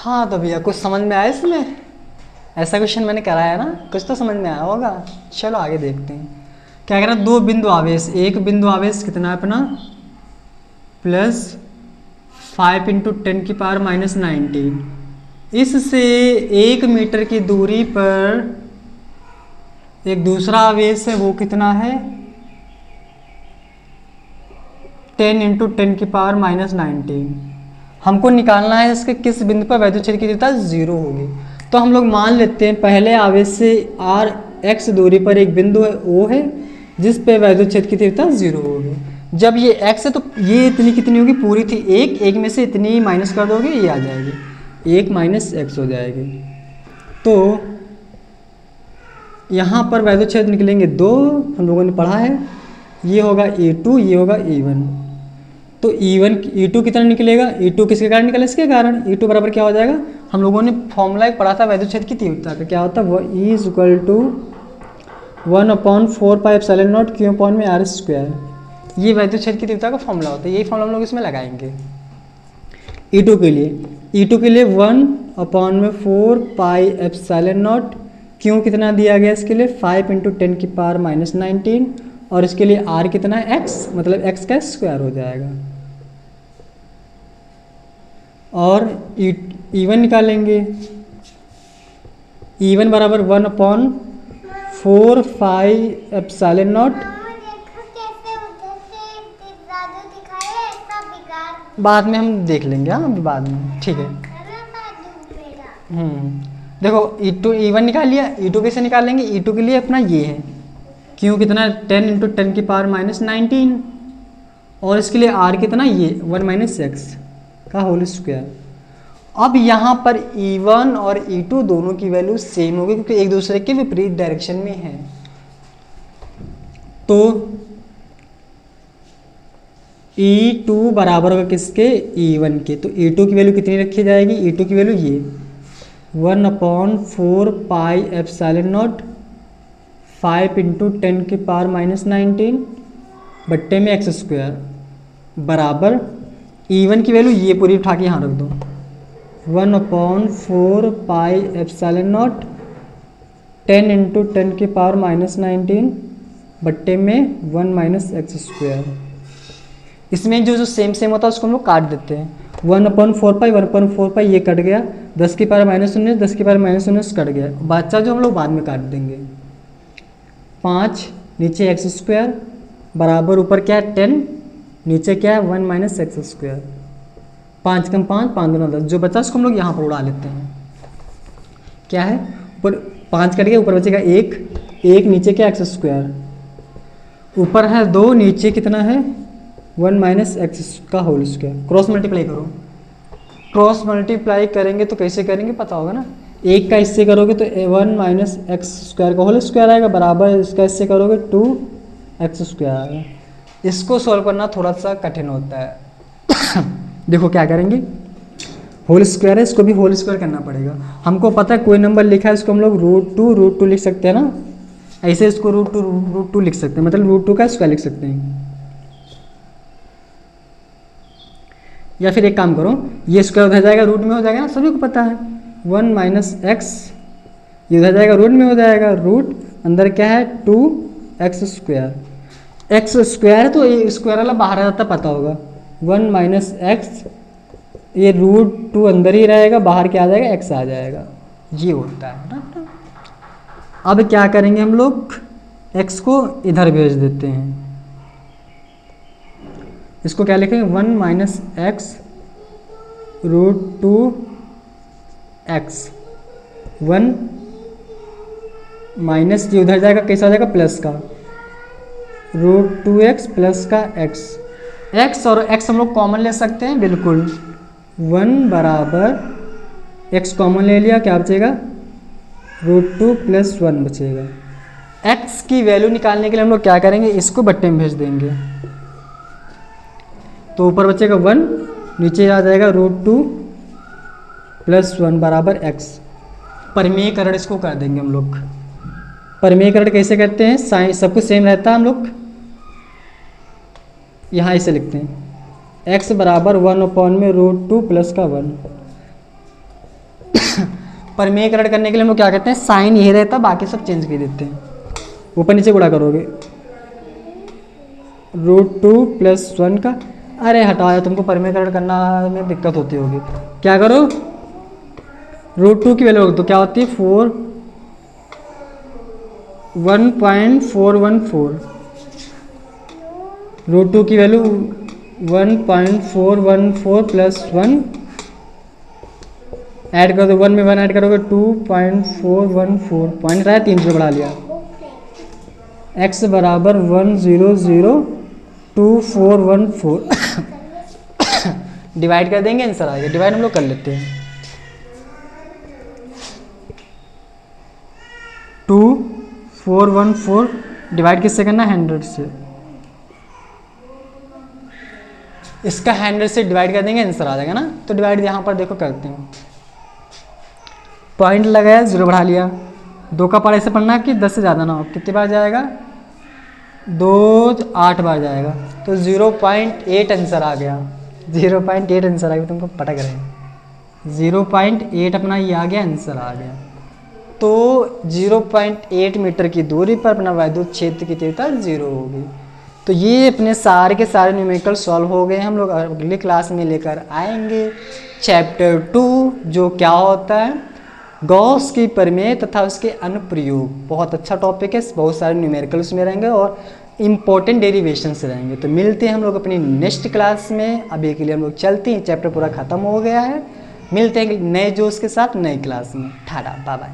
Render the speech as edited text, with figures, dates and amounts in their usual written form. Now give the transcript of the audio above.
हाँ तो भैया कुछ समझ में आया इसमें? ऐसा क्वेश्चन मैंने कराया ना, कुछ तो समझ में आया होगा। चलो आगे देखते हैं। क्या कह रहा है, दो बिंदु आवेश, एक बिंदु आवेश कितना है अपना +5 × 10⁻⁹ इससे 1 मीटर की दूरी पर एक दूसरा आवेश है, वो कितना है 10 × 10⁻⁹। हमको निकालना है इसके किस बिंदु पर वैद्युत क्षेत्र की तीव्रता 0 होगी। तो हम लोग मान लेते हैं पहले आवेश से r(x) दूरी पर एक बिंदु है O है, जिस पे वैद्युत क्षेत्र की तीव्रता 0 होगी। जब ये x है तो ये इतनी कितनी होगी, पूरी थी 1 में से इतनी माइनस कर दोगे, ये आ जाएगी 1 - x हो जाएगी। तो यहाँ पर वैद्युत क्षेत्र निकलेंगे 2, हम लोगों ने पढ़ा है, ये होगा E2, ये होगा E1। तो E2 कितना निकलेगा, E2 किसके कारण निकला, इसके कारण। E2 बराबर क्या हो जाएगा, हम लोगों ने फॉर्मूला एक पढ़ा था वैद्युत क्षेत्र की तीव्रता का, क्या होता है वो E = 1/4πε0 Q/r²। ये वैद्युत क्षेत्र की तीव्रता का फॉर्मूला होता है, यही फॉर्मूला हम लोग इसमें लगाएंगे E2 के लिए। E2 के लिए 1/4πε0 क्यों कितना दिया गया इसके लिए 5 × 10⁻⁹, और इसके लिए r कितना है x, मतलब x का स्क्वायर हो जाएगा। और E1 निकालेंगे, E1 बराबर 1/4πε0। बाद में हम देख लेंगे, हाँ अभी बाद में, ठीक है। देखो E1 निकाल लिया, E2 कैसे निकालेंगे, E2 के लिए अपना ये है क्यों कितना 10 × 10⁻⁹, और इसके लिए r कितना ये 1 - x का होल स्क्वायर। अब यहाँ पर E1 और E2 दोनों की वैल्यू सेम होगी क्योंकि एक दूसरे के विपरीत डायरेक्शन में है। तो E2 बराबर होगा किसके, E1 के। तो E2 की वैल्यू कितनी रखी जाएगी, E2 की वैल्यू ये 1/4πε0 5 × 10⁻⁹ बट्टे में x² बराबर E1 की वैल्यू ये पूरी उठा के यहाँ रख दो 1/4πε0 10 × 10⁻⁹ बट्टे में 1 - x²। इसमें जो सेम होता है उसको हम लोग काट देते हैं। 1/4π ये कट गया, 10⁻⁻⁹ 10⁻⁻⁹ कट गया, बच्चा जो हम लोग बाद में काट देंगे। 5 नीचे x² बराबर ऊपर क्या है 10, नीचे क्या है 1 - x²। 5 × 5 5 × 10, जो बचा उसको हम लोग यहाँ पर उड़ा लेते हैं। क्या है ऊपर 5 कट गया, ऊपर बचेगा 1 नीचे क्या x², ऊपर है 2, नीचे कितना है 1 - x का होल स्क्वायर। क्रॉस मल्टीप्लाई करो, क्रॉस मल्टीप्लाई करेंगे तो कैसे करेंगे पता होगा ना, 1 का इससे करोगे तो 1 - x² का होल स्क्वायर आएगा, बराबर इसका इससे करोगे 2x² आएगा। इसको सॉल्व करना थोड़ा सा कठिन होता है। देखो क्या करेंगे, होल स्क्वायर है, इसको भी होल स्क्वायर करना पड़ेगा। हमको पता है कोई नंबर लिखा है इसको हम लोग √2 लिख सकते हैं ना, ऐसे इसको √2 लिख सकते हैं, मतलब √2 का स्क्वायर लिख सकते हैं। या फिर एक काम करो, ये स्क्वायर उधर जाएगा रूट में हो जाएगा ना, सभी को पता है 1 - x, ये उधर जाएगा रूट में हो जाएगा, रूट अंदर क्या है 2x²। x² तो ये स्क्वायर वाला बाहर आ जाता पता होगा, 1 - x, ये √2 अंदर ही रहेगा, बाहर क्या आ जाएगा x आ जाएगा, ये होता है ना। अब क्या करेंगे हम लोग, x को इधर भेज देते हैं, इसको क्या लिखेंगे 1 - x √2x, 1 माइनस ये उधर जाएगा, कैसा हो जाएगा प्लस का √2x प्लस का x और x हम लोग कॉमन ले सकते हैं, बिल्कुल 1 बराबर x कॉमन ले लिया, क्या बचेगा √2 + 1 बचेगा। x की वैल्यू निकालने के लिए हम लोग क्या करेंगे, इसको बट्टे में भेज देंगे, तो ऊपर बचेगा 1, नीचे आ जाएगा √2 + 1 बराबर x। परिमेयकरण इसको कर देंगे हम लोग। परिमेयकरण कैसे करते हैं, साइन सब कुछ सेम रहता है, हम लोग यहाँ इसे लिखते हैं x बराबर 1/√2 + का 1, परमीकरण करने के लिए हम लोग क्या कहते हैं, साइन यही रहता, बाकी सब चेंज कर देते हैं। ऊपर नीचे गुणा करोगे, √2 + 1 का, अरे हटाओ, तुमको परमीकरण करना में दिक्कत होती होगी। क्या करो, √2 की वैल्यू तो क्या होती है 1.414, √2 की वैल्यू 1.414 + 1 ऐड कर दो, 1 में 1 ऐड करोगे 2.414, पॉइंट रहा है 3 से बढ़ा लिया, x बराबर 1002414 डिवाइड कर देंगे, आंसर आ गया। डिवाइड हम लोग कर लेते हैं, 2414 डिवाइड किससे करना, 100 से, इसका 100 से डिवाइड कर देंगे, आंसर आ जाएगा ना। तो डिवाइड यहाँ पर देखो करते हैं, पॉइंट लगाया 0 बढ़ा लिया, 2 का पार ऐसे पढ़ना कि 10 से ज़्यादा ना हो, कितनी बार जाएगा 2 8 बार जाएगा, तो 0.8 आंसर आ गया, 0.8 आंसर आ गया, तुमको पटक रहे हैं 0.8 अपना ये आ गया, आंसर आ गया। तो 0.8 मीटर की दूरी पर अपना वैद्युत क्षेत्र की तीव्रता 0 होगी। तो ये अपने सारे के सारे न्यूमेरिकल सॉल्व हो गए। हम लोग अगली क्लास में लेकर आएंगे चैप्टर 2, जो क्या होता है गॉस की प्रमेय तथा उसके अनुप्रयोग। बहुत अच्छा टॉपिक है, बहुत सारे न्यूमेरिकल्स में रहेंगे और इम्पोर्टेंट डेरिवेशंस रहेंगे। तो मिलते हैं हम लोग अपनी नेक्स्ट क्लास में। अभी के लिए हम लोग चलते हैं, चैप्टर पूरा ख़त्म हो गया है। मिलते हैं नए जोश के साथ नई क्लास में। Tata, bye bye.